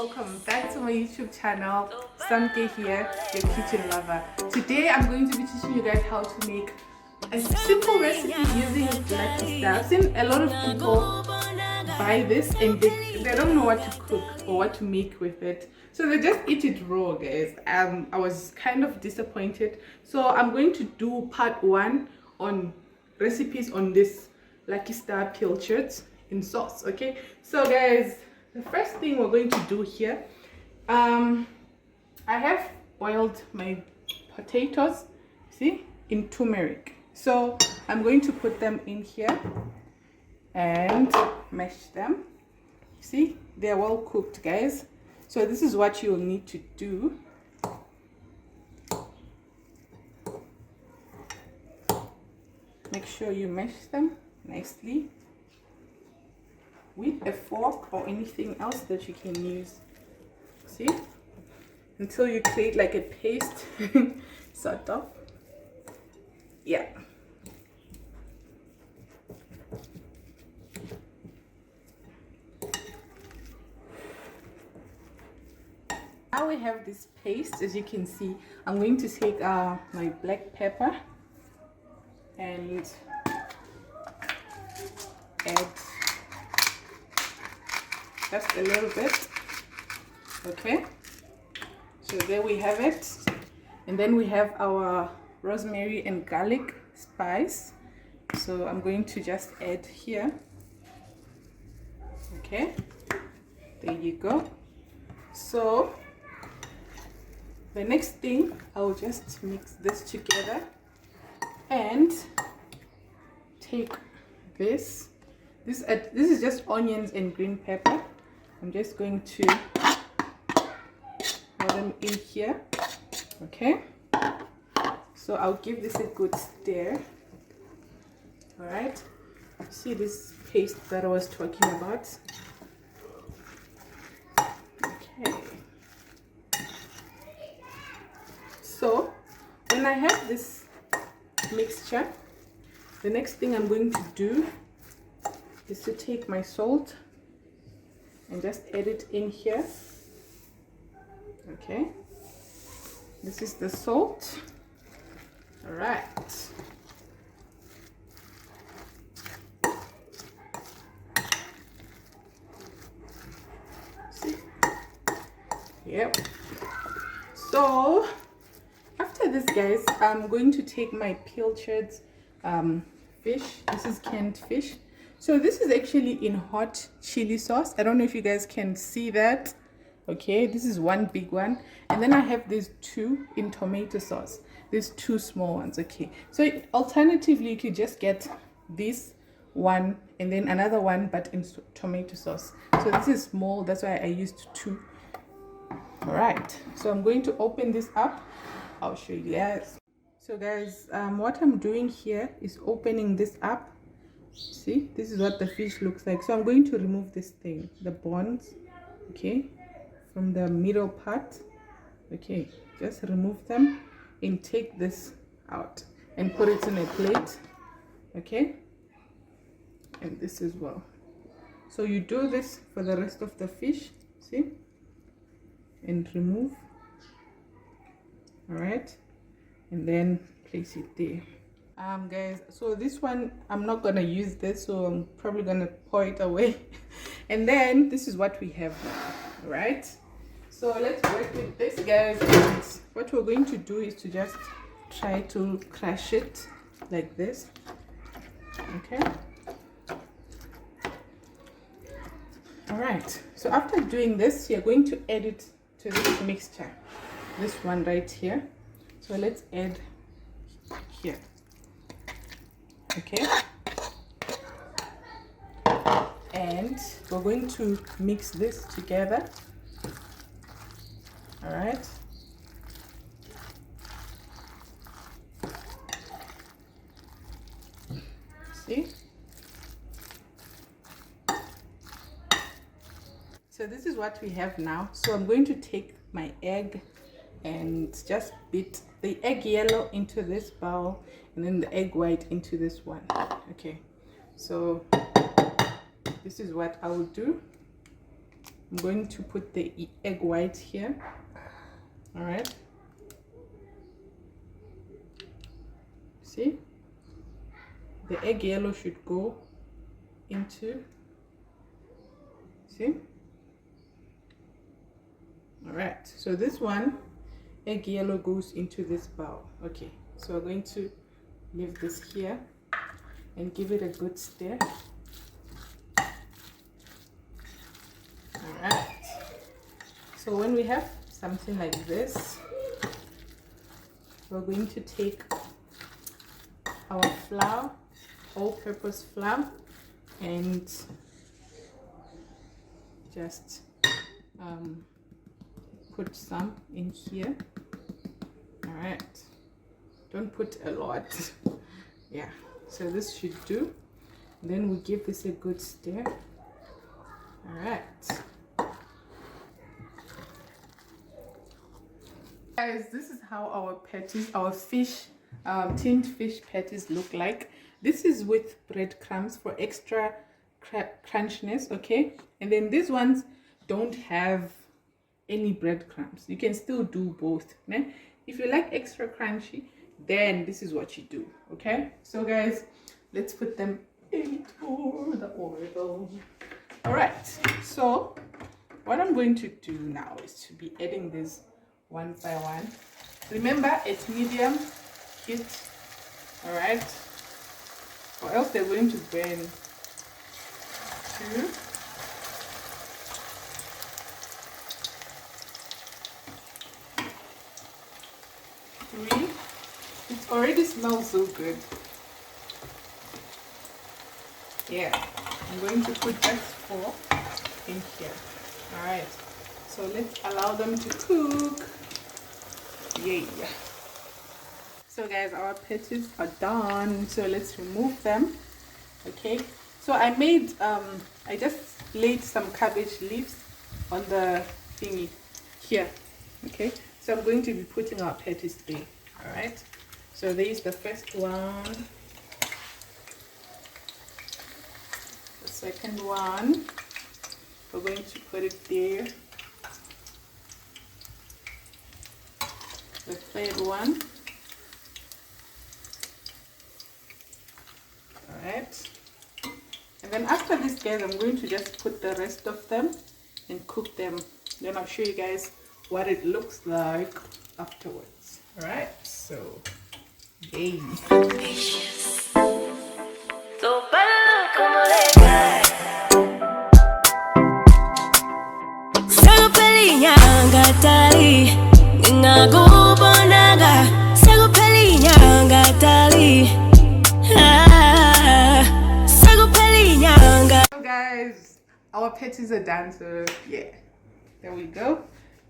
welcome back to my YouTube channel. Samke here, your kitchen lover. Today I'm going to be teaching you guys how to make a simple recipe using lucky star. I've seen a lot of people buy this and they don't know what to cook or what to make with it, so they just eat it raw, guys. I was kind of disappointed, so I'm going to do part 1 on recipes on this Lucky Star Pilchards in sauce. Okay, so guys, the first thing we're going to do here, I have boiled my potatoes, see, in turmeric. So I'm going to put them in here and mash them. See, they're well cooked, guys. So this is what you'll need to do. Make sure you mash them nicely with a fork or anything else that you can use. See, until you create like a paste sort of. Yeah. Now we have this paste. As you can see, I'm going to take my black pepper and add just a little bit. Okay, so there we have it. And then we have our rosemary and garlic spice, so I'm going to just add here. Okay, there you go. So the next thing, I'll just mix this together and take this. This is just onions and green pepper. I'm just going to put them in here. Okay, so I'll give this a good stir. All right, see this paste that I was talking about. Okay, so when I have this mixture, the next thing I'm going to do is to take my salt and just add it in here. Okay, this is the salt. All right, see, yep. So after this, guys, I'm going to take my Pilchards fish. This is canned fish. So this is actually in hot chili sauce. I don't know if you guys can see that. Okay, this is one big one, and then I have these 2 in tomato sauce. These 2 small ones. Okay, so alternatively you could just get this one and then another one, but in tomato sauce. So this is small, that's why I used 2. All right, so I'm going to open this up. I'll show you guys. So guys, what I'm doing here is opening this up. See, this is what the fish looks like. So I'm going to remove this thing, the bones, okay, from the middle part. Okay, just remove them and take this out and put it in a plate. Okay, and this as well. So you do this for the rest of the fish, see, and remove. All right, and then place it there. Guys, so this one I'm not gonna use this, so I'm probably gonna pour it away. And then this is what we have now, right? So let's work with this, guys. And what we're going to do is to just try to crush it like this. Okay, all right, so after doing this, you're going to add it to this mixture, this one right here. So let's add here. Okay, and we're going to mix this together. All right, see, so this is what we have now. So I'm going to take my egg and just beat the egg yellow into this bowl and then the egg white into this one. Okay, so this is what I will do. I'm going to put the egg white here. All right, see, the egg yellow should go into, see. All right, so this one egg yellow goes into this bowl. Okay, so we're going to leave this here and give it a good stir. All right, so when we have something like this, we're going to take our flour, all-purpose flour, and just put some in here. All right, don't put a lot. Yeah, so this should do. Then we give this a good stir. All right, guys, this is how our patties, our fish, tinned fish patties look like. This is with breadcrumbs for extra crunchiness, okay? And then these ones don't have any breadcrumbs. You can still do both, né? If you like extra crunchy, then this is what you do, okay? So guys, let's put them into the oil. All right, so what I'm going to do now is to be adding this one by one. Remember, it's medium heat, all right, or else they're going to burn. 2, 3. It already smells so good. Yeah, I'm going to put just 4 in here. All right, so let's allow them to cook. Yay. So guys, our patties are done, so let's remove them. Okay, so I made I just laid some cabbage leaves on the thingy here. Okay, so I'm going to be putting our patties there. All right, so there is the first one, the second one, we're going to put it there, the third one. All right, and then after this, guys, I'm going to just put the rest of them and cook them. Then I'll show you guys what it looks like afterwards. All right, so yay. So guys, our patties are done, so yeah, there we go.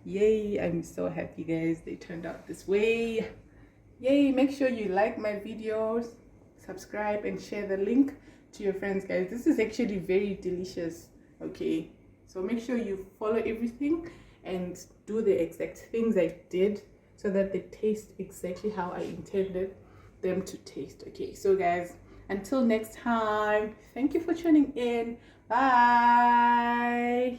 Yay, I'm so happy, guys, they turned out this way. Yay, make sure you like my videos, subscribe, and share the link to your friends, guys. This is actually very delicious. Okay, so make sure you follow everything and do the exact things I did so that they taste exactly how I intended them to taste. Okay, so guys, until next time, thank you for tuning in. Bye.